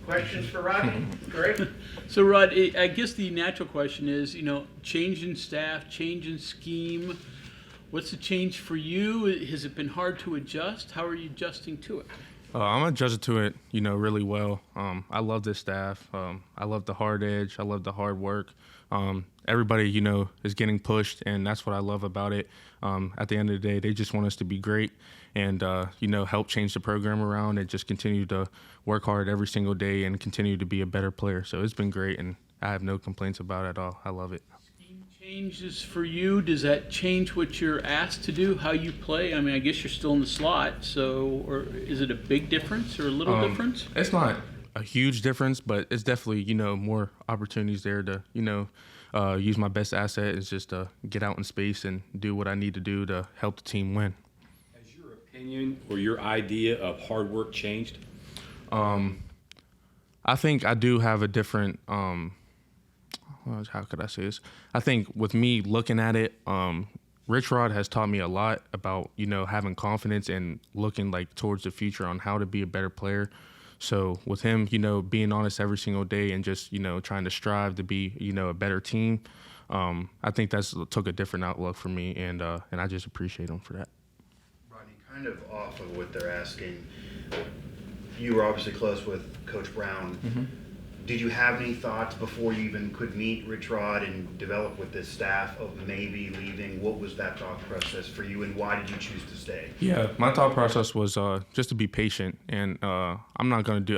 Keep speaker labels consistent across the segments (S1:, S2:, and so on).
S1: Questions for Rodney? Great.
S2: So, Rod, I guess the natural question is, change in staff, change in scheme. What's the change for you? Has it been hard to adjust? How are you adjusting to it?
S3: I'm adjusted to it, really well. I love this staff. I love the hard edge. I love the hard work. Everybody, is getting pushed, and that's what I love about it. At the end of the day, they just want us to be great and, help change the program around and just continue to work hard every single day and continue to be a better player. So it's been great, and I have no complaints about it at all. I love it.
S2: Scheme changes for you. Does that change what you're asked to do, how you play? I mean, I guess you're still in the slot, or is it a big difference or a little difference?
S3: It's not a huge difference, but it's definitely, more opportunities there to, use my best asset is just to get out in space and do what I need to do to help the team win.
S4: Has your opinion or your idea of hard work changed?
S3: I think I do have a different, how could I say this? I think with me looking at it, Rich Rod has taught me a lot about, having confidence and looking towards the future on how to be a better player. So with him, being honest every single day and just, trying to strive to be, a better team, I think that's took a different outlook for me, and I just appreciate him for that.
S1: Rodney, kind of off of what they're asking, you were obviously close with Coach Brown.
S3: Mm-hmm.
S1: Did you have any thoughts before you even could meet Rich Rod and develop with this staff of maybe leaving? What was that thought process for you, and why did you choose to stay?
S3: Yeah, my thought process was just to be patient, and I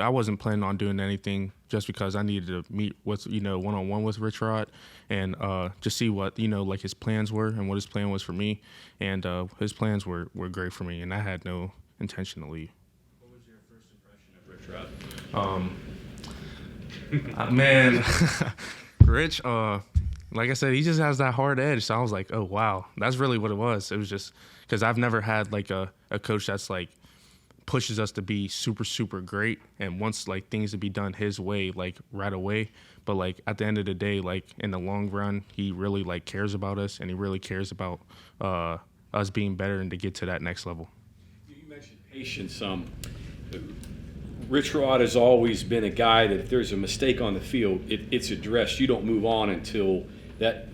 S3: wasn't planning on doing anything just because I needed to meet with, one-on-one with Rich Rod and just see what, his plans were and what his plan was for me. And his plans were great for me, and I had no intention to leave.
S4: What was your first impression of Rich Rod?
S3: Man, Rich, like I said, he just has that hard edge. So I was like, oh, wow, that's really what it was. It was just because I've never had a coach that's pushes us to be super, super great and wants things to be done his way, right away. But at the end of the day, in the long run, he really cares about us, and he really cares about us being better and to get to that next level.
S4: You mentioned patience. Rich Rod has always been a guy that if there's a mistake on the field, it's addressed. You don't move on until that.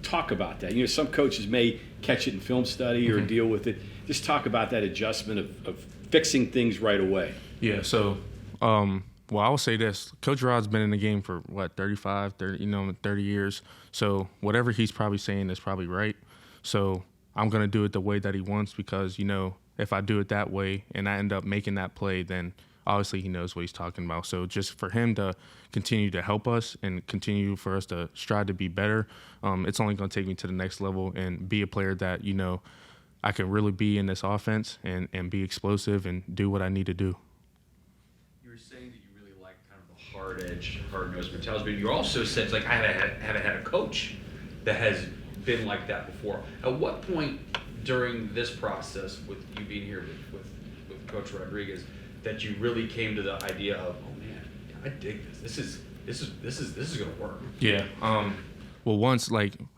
S4: Talk about that. Some coaches may catch it in film study or deal with it. Just talk about that adjustment of fixing things right away.
S3: Yeah, so, I will say this. Coach Rod's been in the game for, 30 years. So whatever he's probably saying is probably right. So I'm going to do it the way that he wants because, if I do it that way and I end up making that play, then obviously he knows what he's talking about. So just for him to continue to help us and continue for us to strive to be better, it's only going to take me to the next level and be a player that, I can really be in this offense and be explosive and do what I need to do.
S5: You were saying that you really like kind of the hard edge, hard-nosed mentality, but you also said, I haven't had a coach that has been like that before. At what point during this process, with you being here with Coach Rodriguez, that you really came to the idea of, oh man, I dig this. This is gonna work.
S3: Yeah. Well, once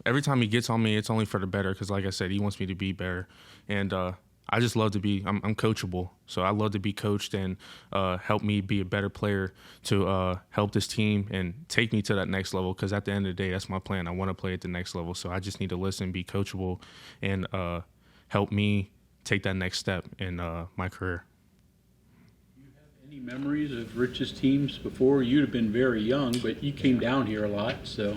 S3: every time he gets on me, it's only for the better because, like I said, he wants me to be better, and I just love to be. I'm coachable, so I love to be coached and help me be a better player to help this team and take me to that next level. Because at the end of the day, that's my plan. I want to play at the next level, so I just need to listen, be coachable, and help me take that next step in my career.
S2: Any memories of Rich's teams before? You'd have been very young, but you came down here a lot, so.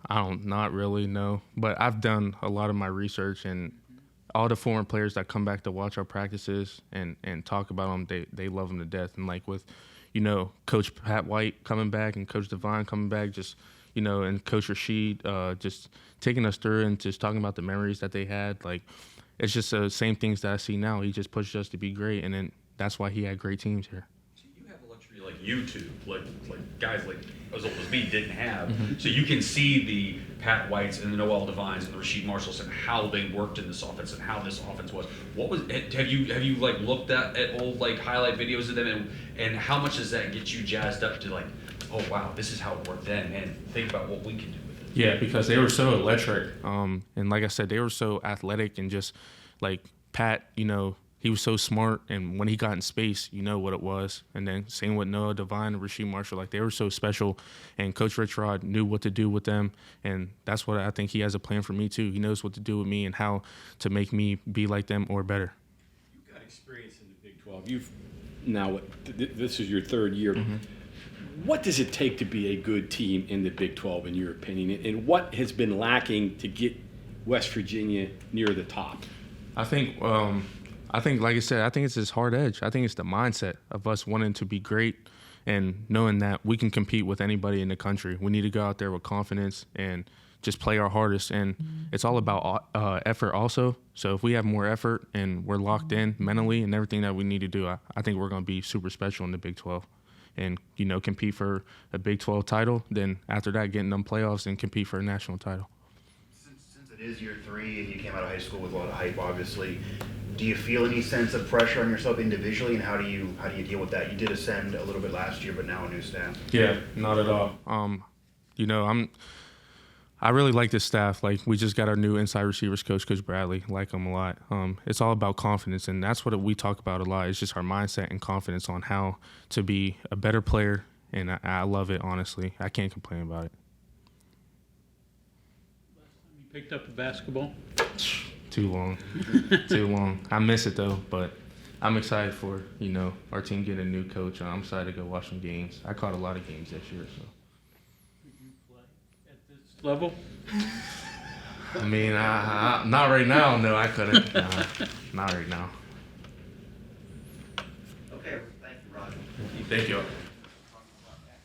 S3: Not really, no. But I've done a lot of my research, and all the former players that come back to watch our practices and talk about them, they love them to death. And with, Coach Pat White coming back and Coach Devine coming back, just, and Coach Rashid just taking us through and just talking about the memories that they had. It's just the same things that I see now. He just pushed us to be great, and then that's why he had great teams here.
S5: So you have a luxury like you two, like guys as old as me didn't have.
S3: Mm-hmm.
S5: So you can see the Pat Whites and the Noel Devines and the Rasheed Marshalls and how they worked in this offense and how this offense was. Have you looked at old highlight videos of them and how much does that get you jazzed up to oh wow, this is how it worked then, and think about what we can do with it.
S3: Yeah, because they were so electric. And like I said, they were so athletic and just Pat, he was so smart, and when he got in space, you know what it was. And then same with Noah Devine and Rasheed Marshall, like they were so special, and Coach Rich Rod knew what to do with them, and that's what I think he has a plan for me too. He knows what to do with me and how to make me be like them or better.
S4: You've got experience in the Big 12. You've now this is your third year. What does it take to be a good team in the Big 12, in your opinion, and what has been lacking to get West Virginia near the top?
S3: I think, like I said, I think it's this hard edge. I think it's the mindset of us wanting to be great and knowing that we can compete with anybody in the country. We need to go out there with confidence and just play our hardest. And it's all about effort also. So if we have more effort and we're locked in mentally and everything that we need to do, I think we're going to be super special in the Big 12. And, compete for a Big 12 title. Then after that, get in them playoffs and compete for a national title.
S1: Since it is year 3 and you came out of high school with a lot of hype, obviously, do you feel any sense of pressure on yourself individually, and how do you deal with that? You did ascend a little bit last year, but now a new staff.
S3: Yeah, not at all. I really like this staff. Like, we just got our new inside receivers coach, Coach Bradley. Like him a lot. It's all about confidence, and that's what we talk about a lot. It's just our mindset and confidence on how to be a better player, and I love it, honestly. I can't complain about it.
S2: You picked up a basketball?
S3: Too long. Too long. I miss it, though, but I'm excited for, our team getting a new coach. I'm excited to go watch some games. I caught a lot of games this year, so.
S2: Level?
S3: I mean, not right now. No, I couldn't. Not right now.
S1: Okay, thank you, Rodney.
S3: Thank you.